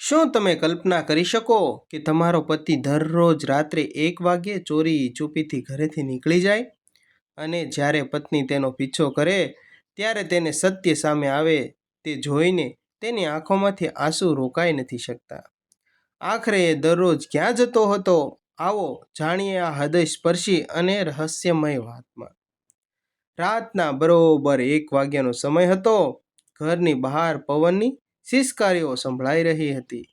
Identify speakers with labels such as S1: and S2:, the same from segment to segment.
S1: શું તમે કલ્પના કરી શકો કે તમારો પતિ દરરોજ રાત્રે 1 વાગ્યે ચોરી ચૂપીથી ઘરેથી નીકળી જાય અને જ્યારે પત્ની તેનો પીછો કરે ત્યારે તેને સત્ય સામે આવે તે જોઈને તેની આંખોમાંથી આંસુ રોકાઈ નથી શકતા. આખરે એ દરરોજ ક્યાં જતો હતો? આવો જાણીએ આ હૃદયસ્પર્શી અને રહસ્યમય વાતમાં. રાતના બરોબર 1 વાગ્યાનો સમય હતો. ઘરની બહાર પવનની સિસકારીઓ સંભળાઈ રહી હતી.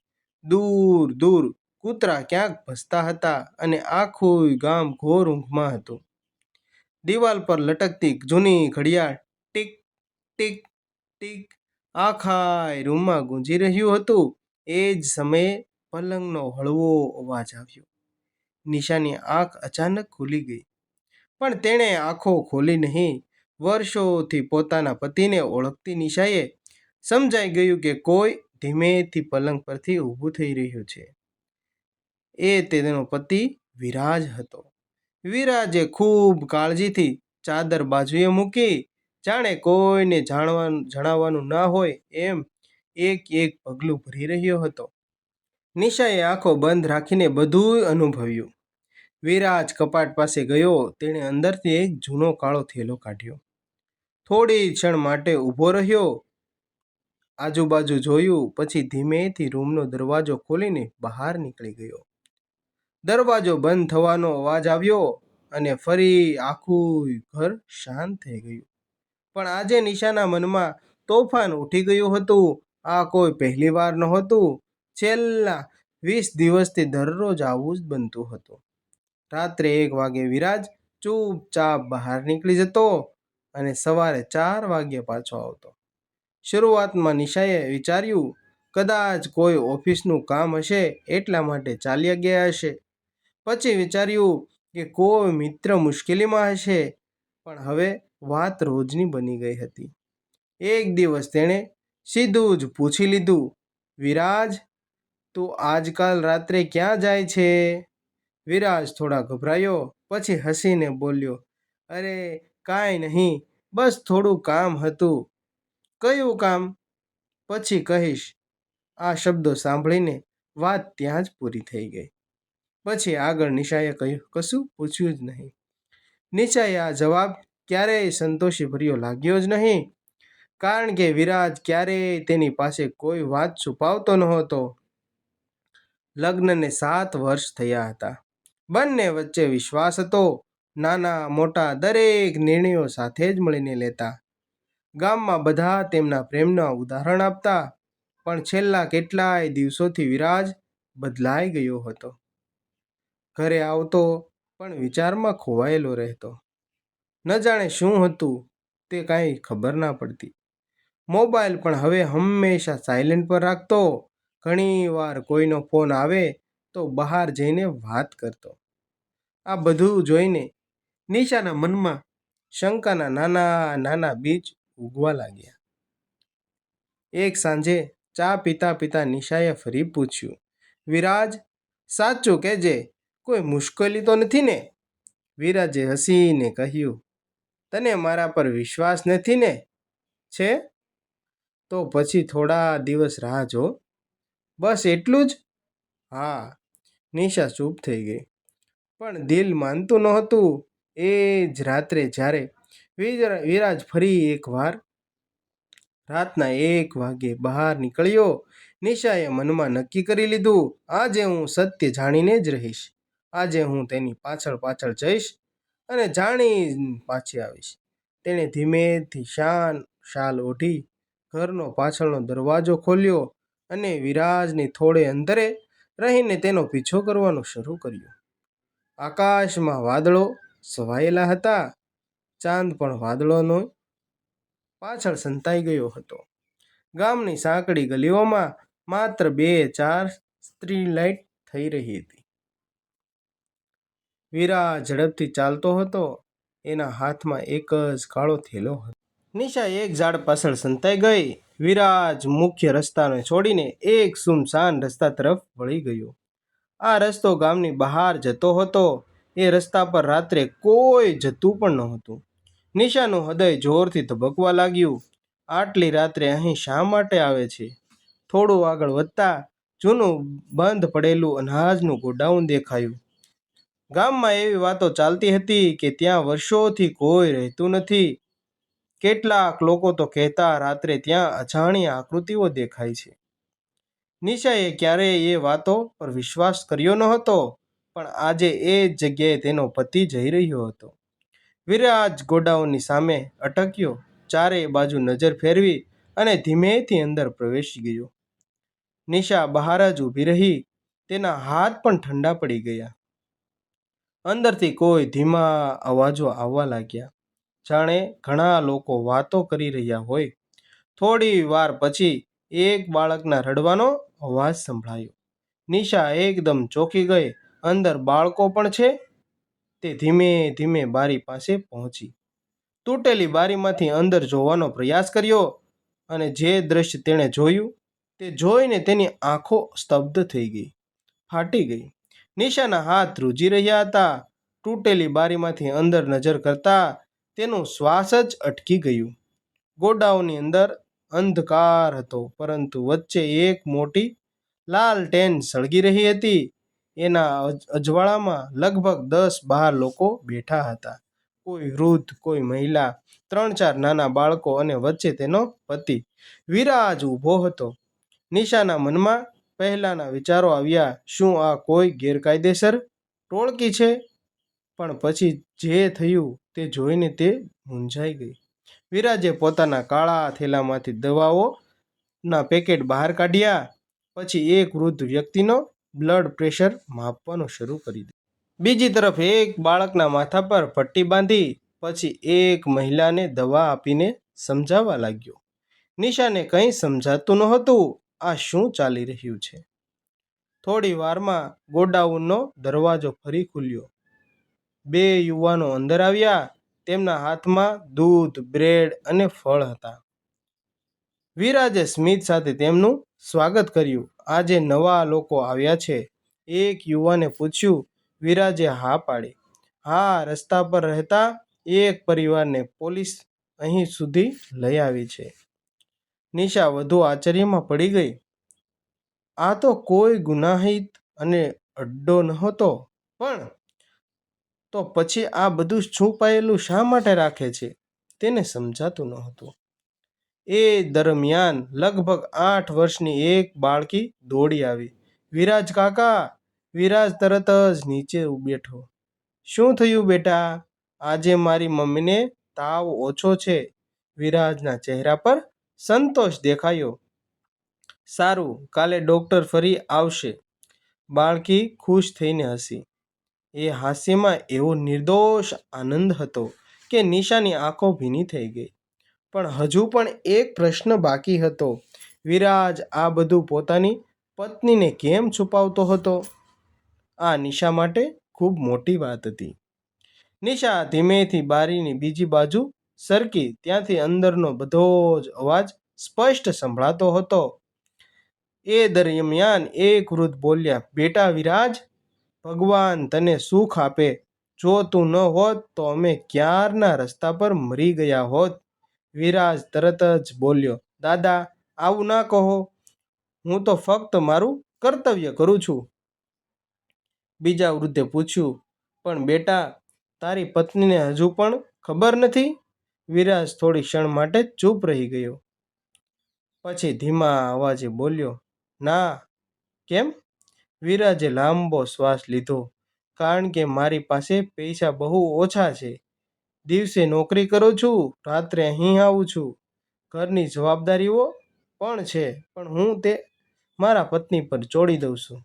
S1: દૂર દૂર કૂતરા ક્યાંક ભસતા હતા અને આખું ગામ ઘોર ઊંઘમાં હતું. દિવાલ પર લટકતી જૂની ઘડિયાળ ટીક ટીક ટીક આખા રૂમમાં ગુંજી રહ્યું હતું. એ જ સમયે પલંગનો હળવો અવાજ આવ્યો. નિશાની આંખ અચાનક ખુલી ગઈ, પણ તેણે આંખો ખોલી નહીં. વર્ષોથી પોતાના પતિને ઓળખતી નિશાએ સમજાઈ ગયું કે કોઈ ધીમેથી પલંગ પરથી ઊભું થઈ રહ્યું છે. એ તેનો પતિ વિરાજ હતો. વિરાજે ખૂબ કાળજીથી ચાદર બાજુએ મૂકી, જાણે કોઈને જણાવવાનું ના હોય એમ એક એક પગલું ભરી રહ્યો હતો. નિશાએ આંખો બંધ રાખીને બધું અનુભવ્યું. વિરાજ કપાટ પાસે ગયો. તેણે અંદરથી એક જૂનો કાળો થેલો કાઢ્યો. થોડી ક્ષણ માટે ઊભો રહ્યો, આજુબાજુ જોયું, પછી ધીમેથી રૂમનો દરવાજો ખોલીને બહાર નીકળી ગયો. દરવાજો બંધ થવાનો અવાજ આવ્યો અને ફરી આખું ઘર શાંત થઈ ગયું. પણ આજે નિશાના મનમાં તોફાન ઉઠી ગયું હતું. આ કોઈ પહેલી વાર નહોતું. છેલ્લા 20 દિવસથી દરરોજ આવું જ બનતું હતું. રાત્રે 1 વાગ્યે વિરાજ ચૂપચાપ બહાર નીકળી જતો અને સવારે 4 વાગ્યે પાછો આવતો. શરૂઆતમાં નિશાએ વિચાર્યું, કદાચ કોઈ ઓફિસનું કામ હશે એટલા માટે ચાલ્યા ગયા હશે. પછી વિચાર્યું કે કોઈ મિત્ર મુશ્કેલીમાં હશે. પણ હવે વાત રોજની બની ગઈ હતી. એક દિવસ તેણે સીધું જ પૂછી લીધું, વિરાજ, તું આજકાલ રાત્રે ક્યાં જાય છે? વિરાજ થોડા ગભરાયો, પછી હસીને બોલ્યો, અરે કાંઈ નહીં, બસ થોડું કામ હતું. કયું કામ? પછી કહીશ. આ શબ્દો સાંભળીને વાત ત્યાં જ પૂરી થઈ ગઈ. પછી આગળ નિશાએ કશું પૂછ્યું જ નહીં. નિશાએ આ જવાબ ક્યારેય સંતોષી ભર્યો લાગ્યો જ નહીં, કારણ કે વિરાજ ક્યારેય તેની પાસે કોઈ વાત છુપાવતો નહોતો. લગ્નને 7 વર્ષ થયા હતા. બંને વચ્ચે વિશ્વાસ હતો. નાના મોટા દરેક નિર્ણયો સાથે જ મળીને લેતા. ગામમાં બધા તેમના પ્રેમના ઉદાહરણ આપતા. પણ છેલ્લા કેટલાય દિવસોથી વિરાજ બદલાઈ ગયો હતો. ઘરે આવતો પણ વિચારમાં ખોવાયેલો રહેતો. ન જાણે શું હતું તે કાંઈ ખબર ના પડતી. મોબાઈલ પણ હવે હંમેશા સાયલેન્ટ પર રાખતો. ઘણીવાર કોઈનો ફોન આવે તો બહાર જઈને વાત કરતો. આ બધું જોઈને નિશાના મનમાં શંકાના નાના નાના બીજ ઉગવા લાગ્યા. એક સાંજે ચા પીતા પીતા નિશાએ ફરી પૂછ્યું, વિરાજ, સાચું કહેજે, કોઈ મુશ્કેલી તો નથી ને? વિરાજે હસીને કહ્યું, તને મારા પર વિશ્વાસ નથી ને? છે? તો પછી થોડા દિવસ રાહ જો. બસ એટલું જ? હા. નિશા ચૂપ થઈ ગઈ, પણ દિલ માનતું નહોતું. એ જ રાત્રે જ્યારે વિરાજ ફરી એકવાર રાતના 1 વાગ્યે બહાર નીકળ્યો, નિશાએ મનમાં નક્કી કરી લીધું, આજે હું સત્ય જાણીને જ રહીશ. આજે હું તેની પાછળ પાછળ જઈશ અને જાણી પાછી આવીશ. તેણે ધીમેથી શાલ ઓઢી ઘરનો પાછળનો દરવાજો ખોલ્યો અને વિરાજની થોડે અંતરે રહીને તેનો પીછો કરવાનો શરૂ કર્યો. આકાશમાં વાદળો છવાયેલા હતા. ચાંદ પણ વાદળોની પાછળ સંતાઈ ગયો હતો. ગામની સાંકડી ગલીઓમાં માત્ર 2-4 સ્ટ્રીટ લાઇટ થઈ રહી હતી. વિરાજ ઝડપથી ચાલતો હતો. એના હાથમાં એક જ કાળો થેલો હતો. નિશા એક ઝાડ પાછળ સંતાઈ ગઈ. વિરાજ મુખ્ય રસ્તાને છોડીને એક સુમસાન રસ્તા તરફ વળી ગયો. આ રસ્તો ગામની બહાર જતો હતો. એ રસ્તા પર રાત્રે કોઈ જતું પણ નહોતું. નિશાનું હૃદય જોરથી ધબકવા લાગ્યું. આટલી રાત્રે અહીં શા માટે આવે છે? થોડું આગળ વધતા જૂનું બંધ પડેલું અનાજનું ગોડાઉન દેખાયું. ગામમાં એવી વાતો ચાલતી હતી કે ત્યાં વર્ષોથી કોઈ રહેતું નથી. કેટલાક લોકો તો કહેતા રાત્રે ત્યાં અજાણી આકૃતિઓ દેખાય છે. નિશાએ ક્યારેય એ વાતો પર વિશ્વાસ કર્યો ન હતો, પણ આજે એ જ જગ્યાએ તેનો પતિ જઈ રહ્યો હતો. વિરાજ ગોડાઉનની સામે અટક્યો, ચારે બાજુ નજર ફેરવી અને ધીમેથી અંદર પ્રવેશી ગયો. નિશા બહાર જ ઊભી રહી, તેના હાથ પણ ઠંડા પડી ગયા. અંદરથી કોઈ ધીમા અવાજો આવવા લાગ્યા, જાણે ઘણા લોકો વાતો કરી રહ્યા હોય. થોડી વાર પછી એક બાળકના રડવાનો અવાજ સંભળાયો. નિશા એકદમ ચોંકી ગઈ. અંદર બાળકો પણ છે? તે ધીમે ધીમે બારી પાસે પહોંચી, તૂટેલી બારીમાંથી અંદર જોવાનો પ્રયાસ કર્યો, અને જે દ્રશ્ય તેણે જોયું તે જોઈને તેની આંખો સ્તબ્ધ થઈ ગઈ, ફાટી ગઈ. નિશાના હાથ ધ્રુજી રહ્યા હતા. તૂટેલી બારીમાંથી અંદર નજર કરતા તેનું શ્વાસ જ અટકી ગયું. ગોડાઉનની અંદર અંધકાર હતો, પરંતુ વચ્ચે એક મોટી લાલટેન સળગી રહી હતી. એના અજવાળામાં લગભગ 10-12 લોકો બેઠા હતા. કોઈ વૃદ્ધ, કોઈ મહિલા, 3-4 નાના બાળકો અને વચ્ચે તેનો પતિ વિરાજ ઊભો હતો. નિશાના મનમાં પહેલાના વિચારો આવ્યા, શું આ કોઈ ગેરકાયદેસર ટોળકી છે? પણ પછી જે થયું તે જોઈને તે મૂંઝાઈ ગઈ. વિરાજે પોતાના કાળા થેલામાંથી દવાઓના પેકેટ બહાર કાઢ્યા. પછી એક વૃદ્ધ વ્યક્તિનો બ્લડ પ્રેશર માપવાનું શરૂ કરી દીધું. બીજી તરફ એક બાળકના માથા પર પટ્ટી બાંધી. પછી એક મહિલાને દવા આપીને સમજાવવા લાગ્યો. નિશાને કંઈ સમજાતું નહોતું. આ શું ચાલી રહ્યું છે? થોડી વારમાં ગોડાઉનનો દરવાજો ફરી ખુલ્યો. 2 યુવાનો અંદર આવ્યા. તેમના હાથમાં દૂધ, બ્રેડ અને ફળ હતા. વિરાજે સ્મિત સાથે તેમનું સ્વાગત કર્યું. આજે નવા લોકો આવ્યા છે? એક યુવાને પૂછ્યું. વિરાજે હા પાડી. હા, રસ્તા પર રહેતા એક પરિવારને પોલીસ અહીં સુધી લઈ આવી છે. નિશા વધુ આશ્ચર્યમાં પડી ગઈ. આ તો કોઈ ગુનાહિત અને અડ્ડો નહોતો, પણ તો પછી આ બધું છુપાયેલું શા માટે રાખે છે? તેને સમજાતું નહોતું. એ દરમિયાન લગભગ 8 વર્ષની એક બાળકી દોડી આવી. વિરાજ કાકા! વિરાજ તરત જ નીચે બેઠો. શું થયું બેટા? આજે મારી મમ્મીને તાવ ઓછો છે. વિરાજના ચહેરા પર સંતોષ દેખાયો. સારું, કાલે ડૉક્ટર ફરી આવશે. બાળકી ખુશ થઈને હસી. એ હાસ્યમાં એવો નિર્દોષ આનંદ હતો કે નિશાની આંખો ભીની થઈ ગઈ. પણ હજુ પણ એક પ્રશ્ન બાકી હતો. વિરાજ આ બધું પોતાની પત્નીને કેમ છુપાવતો હતો? આ નિશા માટે ખૂબ મોટી વાત હતી. નિશા ધીમેથી બારીની બીજી બાજુ સરકી. ત્યાંથી અંદરનો બધો જ અવાજ સ્પષ્ટ સંભળાતો હતો. એ દરમિયાન એક વૃદ્ધ બોલ્યા, બેટા વિરાજ, ભગવાન તને સુખ આપે. જો તું ન હોત તો અમે ક્યારના રસ્તા પર મરી ગયા હોત. વિરાજ તરત જ બોલ્યો, દાદા, આવું ના કહો. હું તો ફક્ત મારું કર્તવ્ય કરું છું. બીજા વૃદ્ધે પૂછ્યું, પણ બેટા, તારી પત્નીને હજુ પણ ખબર નથી? વિરાજ થોડી ક્ષણ માટે ચૂપ રહી ગયો. પછી ધીમા અવાજે બોલ્યો, ના. કેમ? વિરાજે લાંબો શ્વાસ લીધો. કારણ કે મારી પાસે પૈસા બહુ ઓછા છે. દિવસે નોકરી કરું છું, રાત્રે અહીં આવું છું. ઘરની જવાબદારીઓ પણ છે, પણ હું તે મારા પત્ની પર છોડી દઉં છું.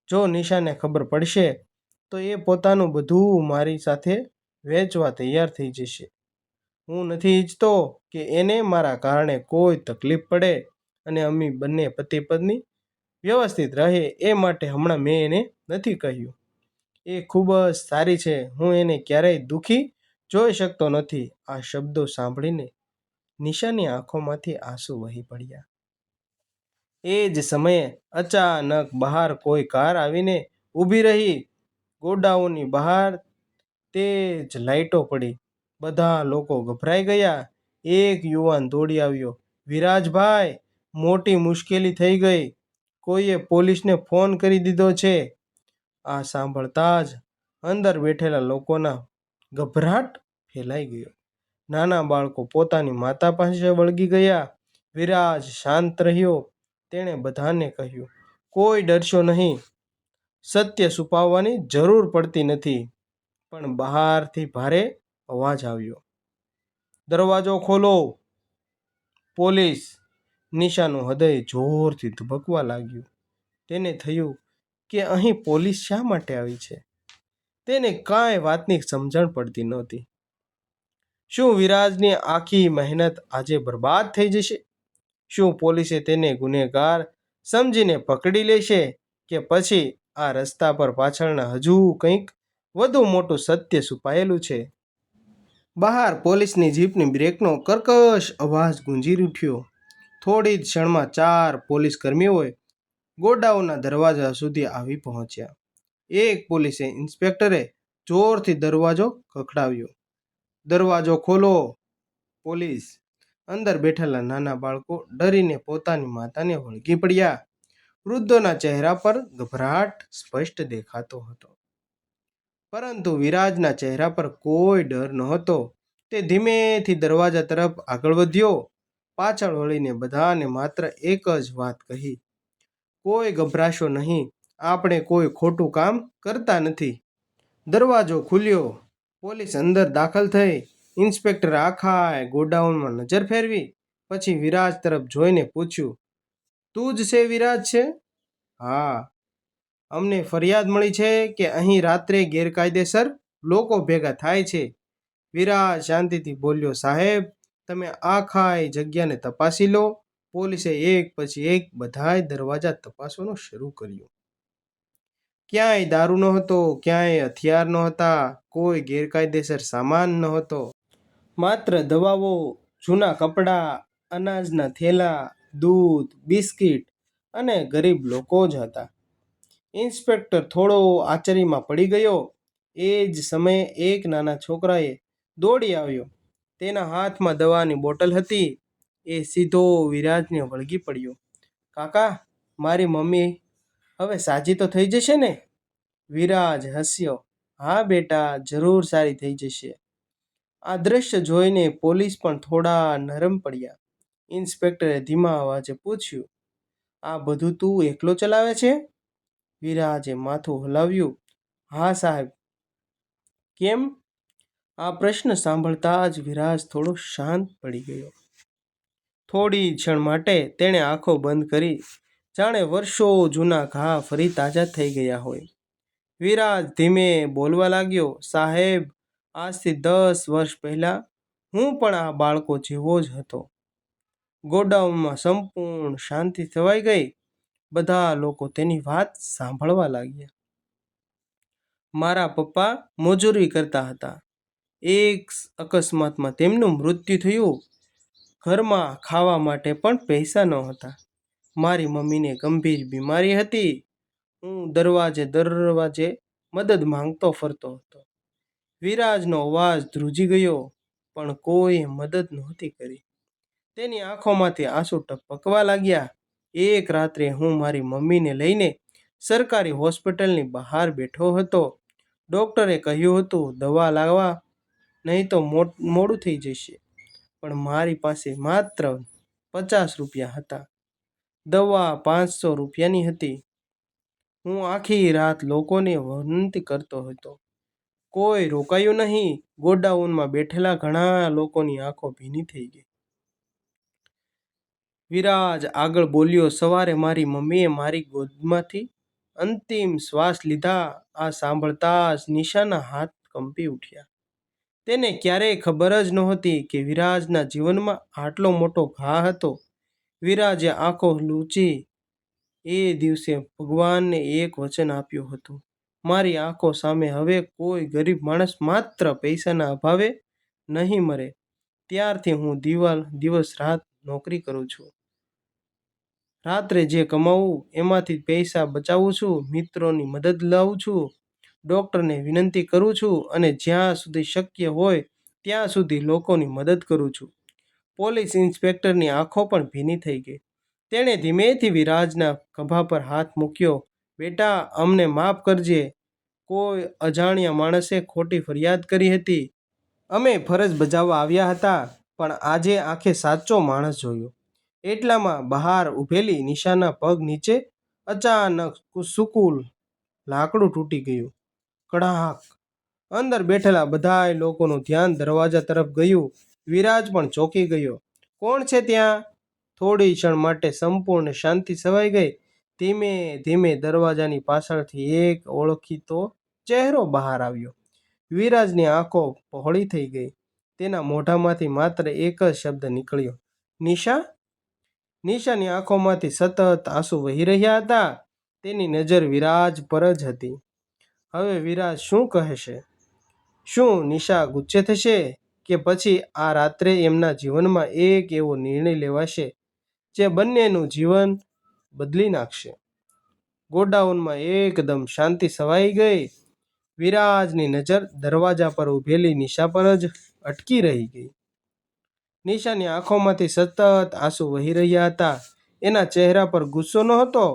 S1: જો નિશાને ખબર પડશે તો એ પોતાનું બધું મારી સાથે વેચવા તૈયાર થઈ જશે. હું નથી ઈચ્છતો કે એને મારા કારણે કોઈ તકલીફ પડે, અને અમે બંને પતિ પત્ની વ્યવસ્થિત રહે એ માટે હમણાં મેં એને નથી કહ્યું. એ ખૂબ જ સારી છે. હું એને ક્યારેય દુઃખી જોઈ શકતો નથી. આ શબ્દો સાંભળીને નિશાની આંખોમાંથી આંસુ વહી પડ્યા. એ જ સમયે અચાનક બહાર કોઈ કાર આવીને ઊભી રહી. ગોડાઉનની બહાર તેજ લાઈટો પડી. બધા લોકો ગભરાઈ ગયા. એક યુવાન દોડી આવ્યો, વિરાજભાઈ, મોટી મુશ્કેલી થઈ ગઈ. કોઈએ પોલીસને ફોન કરી દીધો છે. આ સાંભળતા જ અંદર બેઠેલા લોકોના ગભરાટ ફેલાઈ ગયો. નાના બાળકો પોતાની માતા પાસે વળગી ગયા. વિરાજ શાંત રહ્યો. તેણે બધાને કહ્યું, કોઈ ડરશો નહીં. સત્ય છુપાવવાની જરૂર પડતી નથી. પણ બહારથી ભારે અવાજ આવ્યો. દરવાજો ખોલો. પોલીસ. નિશાનું હૃદય જોરથી ધબકવા લાગ્યું. તેને થયું કે અહીં પોલીસ શા માટે આવી છે. તેને કાંઈ વાતની સમજણ પડતી નહોતી. શું વિરાજની આખી મહેનત આજે બરબાદ થઈ જશે? શું પોલીસે તેને ગુનેગાર સમજીને પકડી લેશે કે પછી આ રસ્તા પર પાછળના હજુ કંઈક વધુ મોટું સત્ય છુપાયેલું છે? બહાર પોલીસની જીપની બ્રેકનો કર્કશ અવાજ ગુંજી ઉઠ્યો. થોડી જ ક્ષણમાં 4 પોલીસ કર્મીઓ ગોડાઉનના દરવાજા સુધી આવી પહોંચ્યા. એક પોલીસ ઇન્સ્પેક્ટરે જોરથી દરવાજો ખખડાવ્યો. દરવાજો ખોલો. પોલીસ. અંદર બેઠેલા નાના બાળકો ડરીને પોતાની માતાને વળગી પડ્યા. વૃદ્ધોના ચહેરા પર ગભરાટ સ્પષ્ટ દેખાતો હતો. પરંતુ વિરાજના ચહેરા પર કોઈ ડર નહોતો. તે ધીમેથી દરવાજા તરફ આગળ વધ્યો. પાછળ વળીને બધાને માત્ર એક જ વાત કહી, કોઈ ગભરાશો નહીં. આપણે કોઈ ખોટું કામ કરતા નથી. દરવાજો ખુલ્યો. પોલીસ અંદર દાખલ થઈ. ઇન્સ્પેક્ટરે આખા ગોડાઉનમાં નજર ફેરવી. પછી વિરાજ તરફ જોઈને પૂછ્યું, તું જ છે વિરાજ છે? હા. અમને ફરિયાદ મળી છે કે અહીં રાત્રે ગેરકાયદેસર લોકો ભેગા થાય છે. વિરાજ શાંતિથી બોલ્યો, સાહેબ, તમે આખા જગ્યાને તપાસી લો. પોલીસે એક પછી એક બધાય દરવાજા તપાસવાનું શરૂ કર્યું. ક્યાંય દારૂ નહોતો, ક્યાંય હથિયાર નહોતા, કોઈ ગેરકાયદેસર સામાન નહોતો. માત્ર દવાઓ, જૂના કપડાં, અનાજના થેલા, દૂધ, બિસ્કિટ અને ગરીબ લોકો જ હતા. ઇન્સ્પેક્ટર થોડો આશ્ચર્યમાં પડી ગયો. એ જ સમયે એક નાના છોકરાએ દોડી આવ્યો. તેના હાથમાં દવાની બોટલ હતી. એ સીધો વિરાજને વળગી પડ્યો. કાકા, મારી મમ્મી હવે સાજી તો થઈ જશે ને? વિરાજ હસ્યો. હા બેટા, જરૂર સારી થઈ જશે. આ દ્રશ્ય જોઈને પોલીસ પણ થોડા નરમ પડ્યા. ઇન્સ્પેક્ટરે ધીમા અવાજે પૂછ્યું, આ બધું તું એકલો ચલાવે છે? વિરાજે માથું હલાવ્યું. હા સાહેબ. કેમ? આ પ્રશ્ન સાંભળતા જ વિરાજ થોડો શાંત પડી ગયો. થોડી ક્ષણ માટે તેણે આંખો બંધ કરી, જાણે વર્ષો જૂના ઘા ફરી તાજા થઈ ગયા હોય. વિરાજ ધીમે બોલવા લાગ્યો, સાહેબ, આજથી 10 વર્ષ પહેલા હું પણ આ બાળકો જેવો જ હતો. ગોડાઉનમાં સંપૂર્ણ શાંતિ છવાઈ ગઈ. બધા લોકો તેની વાત સાંભળવા લાગ્યા. મારા પપ્પા મજૂરી કરતા હતા. એક અકસ્માતમાં તેમનું મૃત્યુ થયું. ઘરમાં ખાવા માટે પણ પૈસા નહોતા. મારી મમ્મીને ગંભીર બીમારી હતી. હું દરવાજે મદદ માંગતો ફરતો હતો. વિરાજનો અવાજ ધ્રુજી ગયો, પણ કોઈએ મદદ નહોતી કરી. તેની આંખોમાંથી આંસુ ટપકવા લાગ્યા. એક રાત્રે હું મારી મમ્મીને લઈને સરકારી હોસ્પિટલની બહાર બેઠો હતો. ડૉક્ટરે કહ્યું હતું, દવા લાવવા, નહીં તો મોડું થઈ જશે. પણ મારી પાસે માત્ર 50 રૂપિયા હતા. દવા 500 રૂપિયાની હતી. હું આખી રાત લોકોને વિનંતી કરતો હતો. કોઈ રોકાયું નહીં. ગોડાઉનમાં બેઠેલા ઘણા લોકોની આંખો ભીની થઈ ગઈ. વિરાજ આગળ બોલ્યો, સવારે મારી મમ્મીએ મારી ગોદમાંથી અંતિમ શ્વાસ લીધા. આ સાંભળતા જ નિશાના હાથ કંપી ઉઠ્યા. તેને ક્યારેય ખબર જ નહોતી કે વિરાજના જીવનમાં આટલો મોટો ઘા હતો. વિરાજે આંખો લૂછી એ દિવસે ભગવાનને એક વચન આપ્યું હતું, મારી આંખો સામે હવે કોઈ ગરીબ માણસ માત્ર પૈસાના અભાવે નહીં મરે. ત્યારથી હું દિવસ રાત નોકરી કરું છું. રાત્રે જે કમાવું એમાંથી પૈસા બચાવું છું. મિત્રોની મદદ લઉં છું. ડૉક્ટરને વિનંતી કરું છું અને જ્યાં સુધી શક્ય હોય ત્યાં સુધી લોકોની મદદ કરું છું. પોલીસ ઇન્સ્પેક્ટરની આંખો પણ ભીની થઈ ગઈ. તેણે ધીમેથી વિરાજના ખભા પર હાથ મૂક્યો. બેટા, અમને માફ કરજે. કોઈ અજાણ્યા માણસે ખોટી ફરિયાદ કરી હતી. અમે ફરજ બજાવવા આવ્યા હતા, પણ આજે આંખે સાચો માણસ જોયો. એટલામાં બહાર ઊભેલી નિશાના પગ નીચે અચાનક સૂકું લાકડું તૂટી ગયું. કડાક! અંદર બેઠેલા બધાય લોકોનું ધ્યાન દરવાજા તરફ ગયું. વિરાજ પણ ચોંકી ગયો. કોણ છે ત્યાં? થોડી ક્ષણ માટે સંપૂર્ણ શાંતિ છવાઈ ગઈ. ધીમે ધીમે દરવાજાની પાછળથી એક ઓળખીતો ચહેરો બહાર આવ્યો. વિરાજની આંખો પહોળી થઈ ગઈ. તેના મોઢામાંથી માત્ર એક જ શબ્દ નીકળ્યો, નિશા. નિશાની આંખોમાંથી સતત આંસુ વહી રહ્યા હતા. તેની નજર વિરાજ પર જ હતી. હવે વિરાજ શું કહેશે? શું નિશા ગુસ્સે થશે? કે પછી આ રાત્રે એમના જીવનમાં એક એવો નિર્ણય લેવાશે જે બંનેનું જીવન બદલી નાખશે? ગોડાઉનમાં એકદમ શાંતિ છવાઈ ગઈ. વિરાજની નજર દરવાજા પર ઊભેલી નિશા પર જ અટકી રહી ગઈ. નિશાની આંખોમાંથી સતત આંસુ વહી રહ્યા હતા. એના ચહેરા પર ગુસ્સો નહોતો,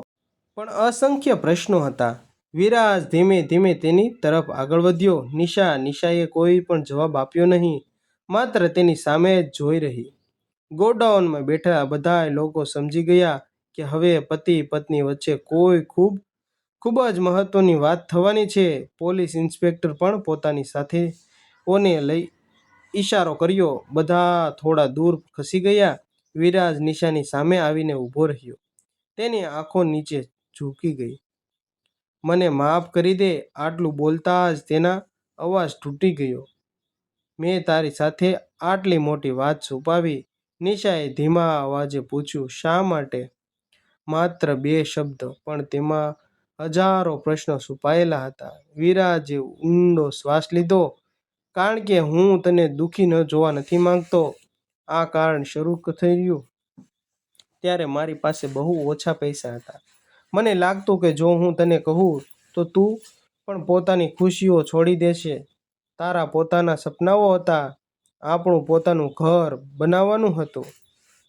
S1: પણ અસંખ્ય પ્રશ્નો હતા. વિરાજ ધીમે ધીમે તેની તરફ આગળ વધ્યો. નિશાએ કોઈ પણ જવાબ આપ્યો નહીં, માત્ર તેની સામે જ જોઈ રહી. ગોડાઉનમાં બેઠેલા બધા લોકો સમજી ગયા કે હવે પતિ પત્ની વચ્ચે કોઈ ખૂબ જ મહત્વની વાત થવાની છે. પોલીસ ઇન્સ્પેક્ટર પણ પોતાની સાથીઓને લઈ ઈશારો કર્યો. બધા થોડા દૂર ખસી ગયા. વિરાજ નિશાની સામે આવીને ઊભો રહ્યો. તેની આંખો નીચે ઝૂકી ગઈ. મને માફ કરી દે. આટલું બોલતા જ તેના અવાજ તૂટી ગયો. મેં તારી સાથે આટલી મોટી વાત છુપાવી. નિશાએ ધીમા અવાજે પૂછ્યું, શા માટે? માત્ર 2 શબ્દ, પણ તેમાં હજારો પ્રશ્નો છુપાયેલા હતા. વિરાજે ઊંડો શ્વાસ લીધો. કારણ કે હું તને દુઃખી ન જોવા નથી માંગતો. આ કારણ શરૂ થયું ત્યારે મારી પાસે બહુ ઓછા પૈસા હતા. મને લાગતું કે જો હું તને કહું તો તું પણ પોતાની ખુશીઓ છોડી દેશે. તારા પોતાના સપનાઓ હતા. આપણું પોતાનું ઘર બનાવવાનું હતું.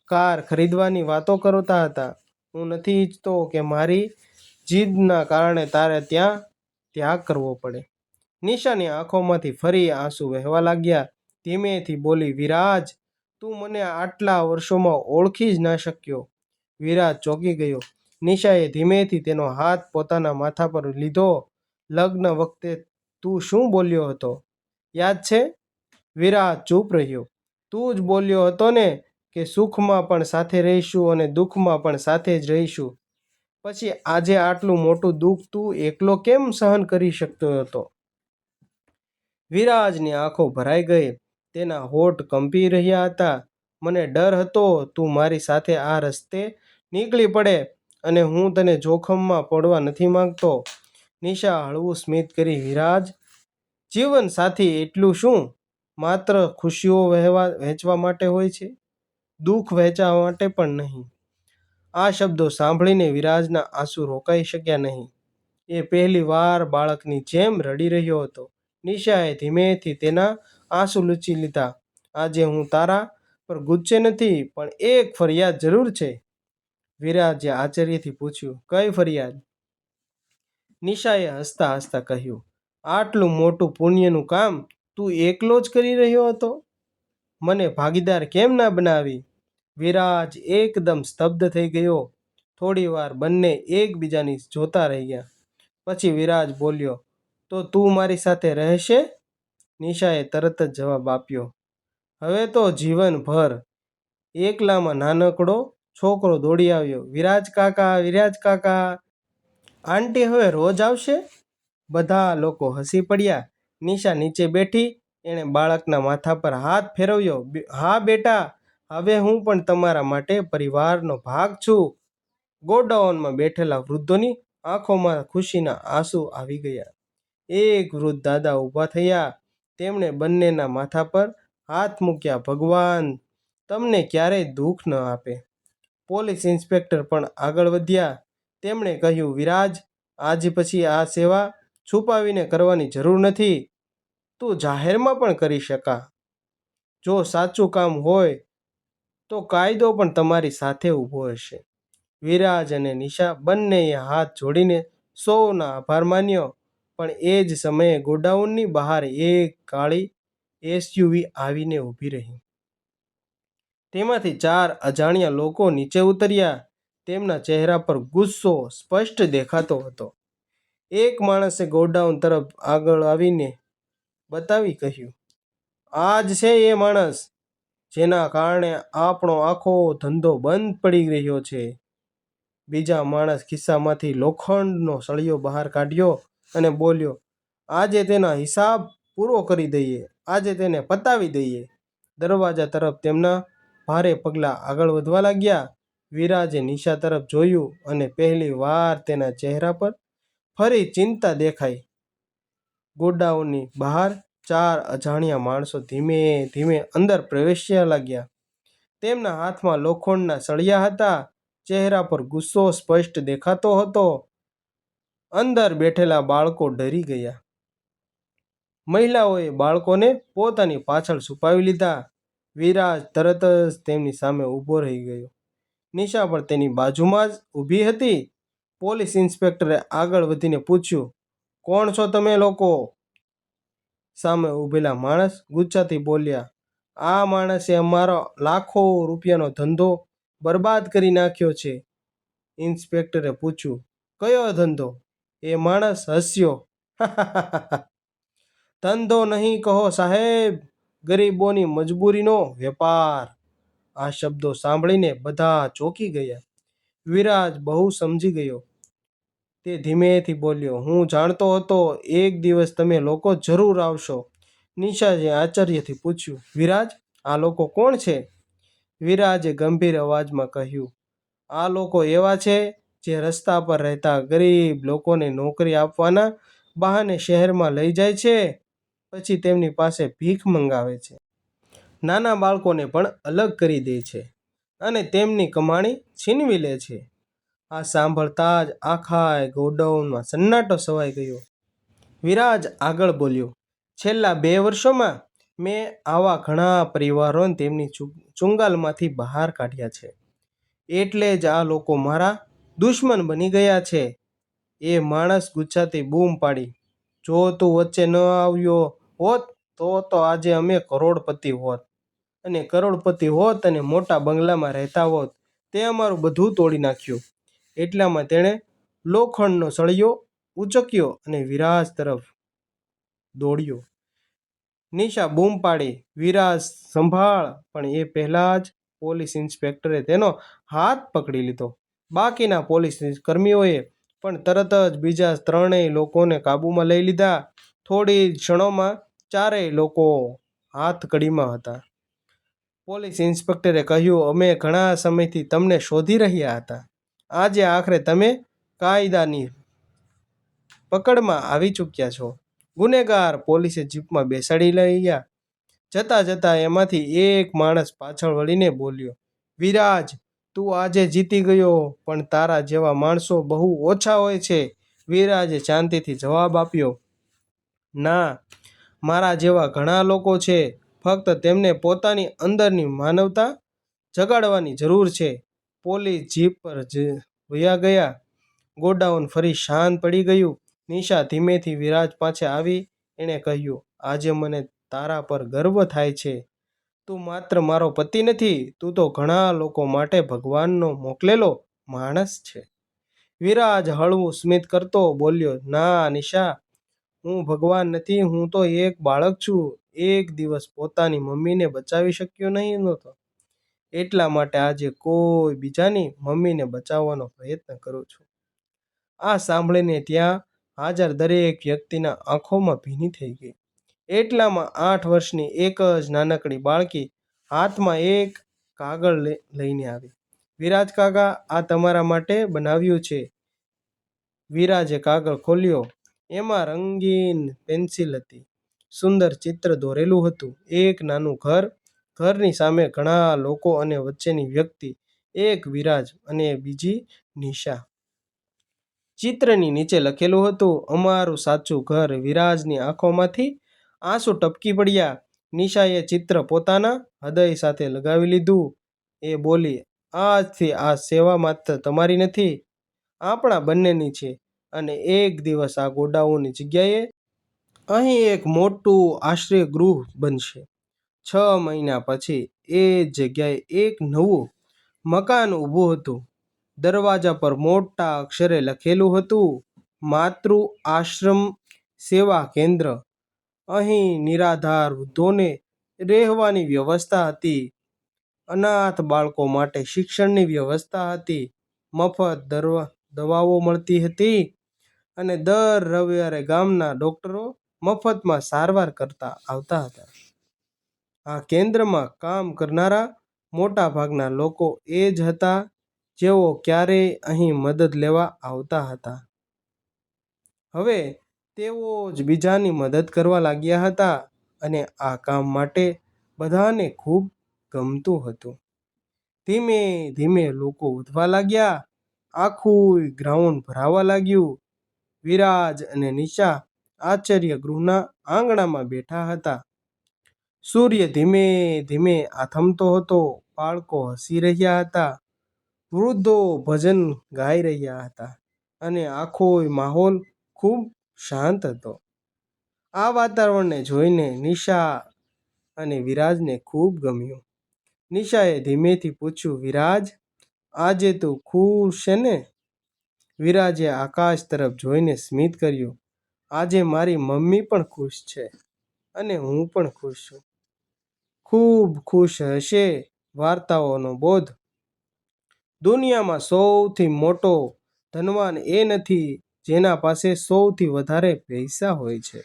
S1: કાર ખરીદવાની વાતો કરતા હતા. હું નથી ઈચ્છતો કે મારી જીદના કારણે તારે ત્યાં ત્યાગ કરવો પડે. નિશાની આંખોમાંથી ફરી આંસુ વહેવા લાગ્યા. ધીમેથી બોલી, વિરાજ, તું મને આટલા વર્ષોમાં ઓળખી જ ના શક્યો. વિરાજ ચોંકી ગયો. નિશાએ ધીમેથી તેનો હાથ પોતાના માથા પર લીધો. લગ્ન વખતે તું શું બોલ્યો હતો, યાદ છે? વિરાજ ચૂપ રહ્યો. તું જ બોલ્યો હતો ને કે સુખમાં પણ સાથે રહીશું અને દુઃખમાં પણ સાથે જ રહીશું. પછી આજે આટલું મોટું દુઃખ તું એકલો કેમ સહન કરી શકતો હતો? વિરાજની આંખો ભરાઈ ગઈ. તેના હોઠ કંપી રહ્યા હતા. મને ડર હતો તું મારી સાથે આ રસ્તે નીકળી પડે, અને હું તને જોખમમાં પડવા નથી માંગતો. નિશા હળવું સ્મિત કરી, વિરાજ, જીવન સાથી એટલું શું માત્ર ખુશીઓ વહેંચવા માટે હોય છે? દુઃખ વહેંચવા માટે પણ નહીં. આ શબ્દો સાંભળીને વિરાજના આંસુ રોકાઈ શક્યા નહીં. એ પહેલી વાર બાળકની જેમ રડી રહ્યો હતો. નિશાએ ધીમેથી તેના આંસુ લૂછી લીધા. આજે હું તારા પર ગુસ્સે નથી, પણ એક ફરિયાદ જરૂર છે. વિરાજે આશ્ચર્યથી પૂછ્યું, કઈ ફરિયાદ? નિશાએ હસતા હસતા કહ્યું, આટલું મોટું પુણ્યનું કામ તું એકલો જ કરી રહ્યો હતો. મને ભાગીદાર કેમ ના બનાવી? વિરાજ એકદમ સ્તબ્ધ થઈ ગયો. થોડી વાર બંને એકબીજાની જોતા રહ્યા. પછી વિરાજ બોલ્યો, તો તું મારી સાથે રહેશે? નિશાએ તરત જ જવાબ આપ્યો, હવે તો જીવનભર. એકલામાં નાનકડો છોકરો દોડી આવ્યો, વિરાજ કાકા, વિરાજ કાકા. આંટી હવે રોજ આવશે? બધા લોકો હસી પડ્યા. નિશા નીચે બેઠી. એણે બાળકના માથા પર હાથ ફેરવ્યો. હા બેટા, હવે હું પણ તમારા માટે પરિવારનો ભાગ છું. ગોડાઉનમાં બેઠેલા વૃદ્ધોની આંખોમાં ખુશીના આંસુ આવી ગયા. એક વૃદ્ધ દાદા ઊભા થયા. તેમણે બંનેના માથા પર હાથ મૂક્યા. ભગવાન તમને ક્યારેય દુઃખ ન આપે. પોલીસ ઇન્સ્પેક્ટર પણ આગળ વધ્યા. તેમણે કહ્યું, વિરાજ, આજ પછી આ સેવા છુપાવીને કરવાની જરૂર નથી. તું જાહેરમાં પણ કરી શકા. જો સાચું કામ હોય તો કાયદો પણ તમારી સાથે ઊભો હશે. વિરાજ અને નિશા બંનેએ હાથ જોડીને સૌના આભાર માન્યો. પણ એ જ સમયે ગોડાઉનની બહાર એક કાળી એસયુવી આવીને ઊભી રહી. તેમાંથી 4 અજાણ્યા લોકો નીચે ઉતર્યા. તેમના ચહેરા પર ગુસ્સો સ્પષ્ટ દેખાતો હતો. એક માણસે ગોડાઉન તરફ આગળ આવીને બતાવી કહ્યું, "આ જ છે એ માણસ જેના કારણે આપણો આખો ધંધો બંધ પડી રહ્યો છે." બીજા માણસ ખિસ્સામાંથી લોખંડનો સળિયો બહાર કાઢ્યો અને બોલ્યો, "આજે તેનો હિસાબ પૂરો કરી દઈએ, આજે તેને પતાવી દઈએ." દરવાજા તરફ તેમના ભારે પગલાં આગળ વધવા લાગ્યા. વિરાજે નિશા તરફ જોયું અને પહેલી વાર તેના ચહેરા પર ફરી ચિંતા દેખાઈ. ગોડાઉનની બહાર 4 અજાણ્યા માણસો ધીમે ધીમે અંદર પ્રવેશવા લાગ્યા. તેમના હાથમાં લોખંડના સળિયા હતા. ચહેરા પર ગુસ્સો સ્પષ્ટ દેખાતો હતો. અંદર બેઠેલા બાળકો ડરી ગયા. મહિલાઓએ બાળકોને પોતાની પાછળ છુપાવી લીધા. વિરાજ તરત જ તેમની સામે ઊભો રહી ગયો. નિશા પણ તેની બાજુમાં જ ઊભી હતી. પોલીસ ઇન્સ્પેક્ટરે આગળ વધીને પૂછ્યું, "કોણ છો તમે લોકો?" સામે ઊભેલા માણસ ગુસ્સાથી બોલ્યા, "આ માણસે અમારો લાખો રૂપિયાનો ધંધો બરબાદ કરી નાખ્યો છે." ઇન્સ્પેક્ટરે પૂછ્યું, "કયો ધંધો?" એ માણસ હસ્યો, "ધંધો નહીં કહો સાહેબ, ગરીબોની મજબૂરીનો વેપાર." આ શબ્દો સાંભળીને બધા ચોંકી ગયા. વિરાજ બહુ સમજી ગયો. તે ધીમેથી બોલ્યો, "હું જાણતો હતો એક દિવસ તમે લોકો જરૂર આવશો." નિશાએ આશ્ચર્યથી પૂછ્યું, "વિરાજ, આ લોકો કોણ છે?" વિરાજે ગંભીર અવાજમાં કહ્યું, "આ લોકો એવા છે જે રસ્તા પર રહેતા ગરીબ લોકોને નોકરી આપવાના બહાને શહેરમાં લઈ જાય છે, પછી તેમની પાસે ભીખ મંગાવે છે. નાના બાળકોને પણ અલગ કરી દે છે અને તેમની કમાણી છીનવી લે છે." આ સાંભળતા જ આખા ગોડાઉનમાં સન્નાટો છવાઈ ગયો. વિરાજ આગળ બોલ્યો, "છેલ્લા 2 વર્ષોમાં મેં આવા ઘણા પરિવારોને તેમની ચુંગાલમાંથી બહાર કાઢ્યા છે. એટલે જ આ લોકો મારા દુશ્મન બની ગયા છે." એ માણસ ગુસ્સાથી બૂમ પાડી, "જો તું વચ્ચે ન આવ્યો હોત તો આજે અમે કરોડપતિ હોત અને કરોડપતિ હોત અને મોટા બંગલામાં રહેતા હોત. તે અમારું બધું તોડી નાખ્યું." એટલામાં તેણે લોખંડનો સળિયો ઉંચક્યો અને વિરાજ તરફ દોડ્યો. નિશા બૂમ પાડી, "વિરાજ સંભાળ!" પણ એ પહેલાં જ પોલીસ ઇન્સ્પેક્ટરે તેનો હાથ પકડી લીધો. બાકીના પોલીસ કર્મીઓએ પણ તરત જ બીજા 3 લોકોને કાબૂમાં લઈ લીધા. થોડી જ ક્ષણોમાં 4 લોકો હાથકડીમાં હતા. પોલીસ ઇન્સ્પેક્ટરે કહ્યું, "અમે ઘણા સમયથી તમને શોધી રહ્યા હતા. આજે આખરે તમે કાયદાની પકડમાં આવી ચૂક્યા છો." ગુનેગાર પોલીસે જીપમાં બેસાડી લઈ ગયા. જતા જતા એમાંથી એક માણસ પાછળ વળીને બોલ્યો, "વિરાજ, તું આજે જીતી ગયો, પણ તારા જેવા માણસો બહુ ઓછા હોય છે." વિરાજે શાંતિથી જવાબ આપ્યો, "ના, મારા જેવા ઘણા લોકો છે. ફક્ત તેમને પોતાની અંદરની માનવતા જગાડવાની જરૂર છે." પોલીસ જીપ પર વયા ગયા. ગોડાઉન ફરી શાંત પડી ગયું. નિશા ધીમેથી વિરાજ પાસે આવી. એણે કહ્યું, "આજે મને તારા પર ગર્વ થાય છે. તું માત્ર મારો પતિ નથી, તું તો ઘણા લોકો માટે ભગવાનનો મોકલેલો માણસ છે." વિરાજ હળવું સ્મિત કરતો બોલ્યો, "ના નિશા, હું ભગવાન નથી, હું તો એક બાળક છું. એક દિવસ પોતાની મમ્મીને બચાવી શક્યો નહીં નહોતો, એટલા માટે આજે કોઈ બીજાની મમ્મીને બચાવવાનો પ્રયત્ન કરું છું." આ સાંભળીને ત્યાં હાજર દરેક વ્યક્તિના આંખોમાં ભીની થઈ ગઈ. એટલામાં 8 વર્ષની એક જ નાનકડી બાળકી હાથમાં એક કાગળ લઈને આવી. "વિરાજ કાકા, આ તમારા માટે બનાવ્યું છે." વિરાજે કાગળ ખોલ્યો. એમાં રંગીન પેન્સિલ હતી. સુંદર ચિત્ર દોરેલું હતું. એક નાનું ઘર, ઘરની સામે ઘણા લોકો અને વચ્ચેની વ્યક્તિ, એક વિરાજ અને બીજી નિશા. ચિત્રની નીચે લખેલું હતું, "અમારું સાચું ઘર." વિરાજની આંખોમાંથી આંસુ ટપકી પડ્યા. નિશાએ ચિત્ર પોતાના હૃદય સાથે લગાવી લીધું. એ બોલી, આજથી આ સેવા માત્ર તમારી નથી, આપણા બંનેની છે. અને એક દિવસ આ ગોડાઉનની જગ્યાએ અહીં એક મોટું આશ્રય ગૃહ બનશે. 6 મહિના પછી એ જગ્યાએ એક નવું મકાન ઊભું હતું. દરવાજા પર મોટા અક્ષરે લખેલું હતું, માતૃ આશ્રમ સેવા કેન્દ્ર. અહીં નિરાધાર વૃદ્ધોને રહેવાની વ્યવસ્થા હતી, અનાથ બાળકો માટે શિક્ષણની વ્યવસ્થા હતી, મફત દવાઓ મળતી હતી અને દર રવિવારે ગામના ડૉક્ટરો મફતમાં સારવાર કરતા આવતા હતા. આ કેન્દ્રમાં કામ કરનારા મોટા ભાગના લોકો એ જ હતા જેઓ ક્યારેય અહીં મદદ લેવા આવતા હતા. હવે તેઓ જ બીજાની મદદ કરવા લાગ્યા હતા અને આ કામ માટે બધાને ખૂબ ગમતું હતું. ધીમે ધીમે લોકો વધવા લાગ્યા. આખું ગ્રાઉન્ડ ભરાવા લાગ્યું. વિરાજ અને નિશા આશ્ચર્ય ગૃહના આંગણામાં બેઠા હતા. સૂર્ય ધીમે ધીમે આથમતો હતો. બાળકો હસી રહ્યા હતા. વૃદ્ધો ભજન ગાઈ રહ્યા હતા અને આખો માહોલ ખૂબ શાંત હતો. આ વાતાવરણને જોઈને નિશા અને વિરાજને ખૂબ ગમ્યું. નિશાએ ધીમેથી પૂછ્યું, વિરાજ, આજે તું ખુશ છે ને? વિરાજે આકાશ તરફ જોઈને સ્મિત કર્યું. આજે મારી મમ્મી પણ ખુશ છે અને હું પણ ખુશ છું. ખૂબ ખુશ હશે. વાર્તાઓનો બોધ: દુનિયામાં સૌથી મોટો ધનવાન એ નથી જેના પાસે સૌથી વધારે પૈસા હોય છે,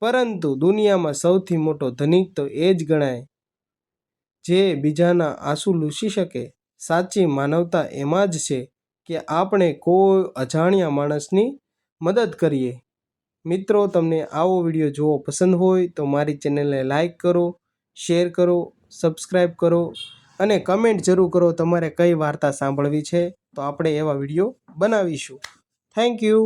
S1: પરંતુ દુનિયામાં સૌથી મોટો ધનિક તો એ જ ગણાય જે બીજાના આંસુ લૂછી શકે. સાચી માનવતા એમાં જ છે કે આપણે કોઈ અજાણ્યા માણસની મદદ કરીએ. મિત્રો, તમને આવો વિડીયો જોવો પસંદ હોય તો મારી ચેનલને લાઈક કરો, શેર કરો, સબસ્ક્રાઈબ કરો અને કમેન્ટ જરૂર કરો તમારે કઈ વાર્તા સાંભળવી છે, તો આપણે એવા વિડીયો બનાવીશું. Thank you.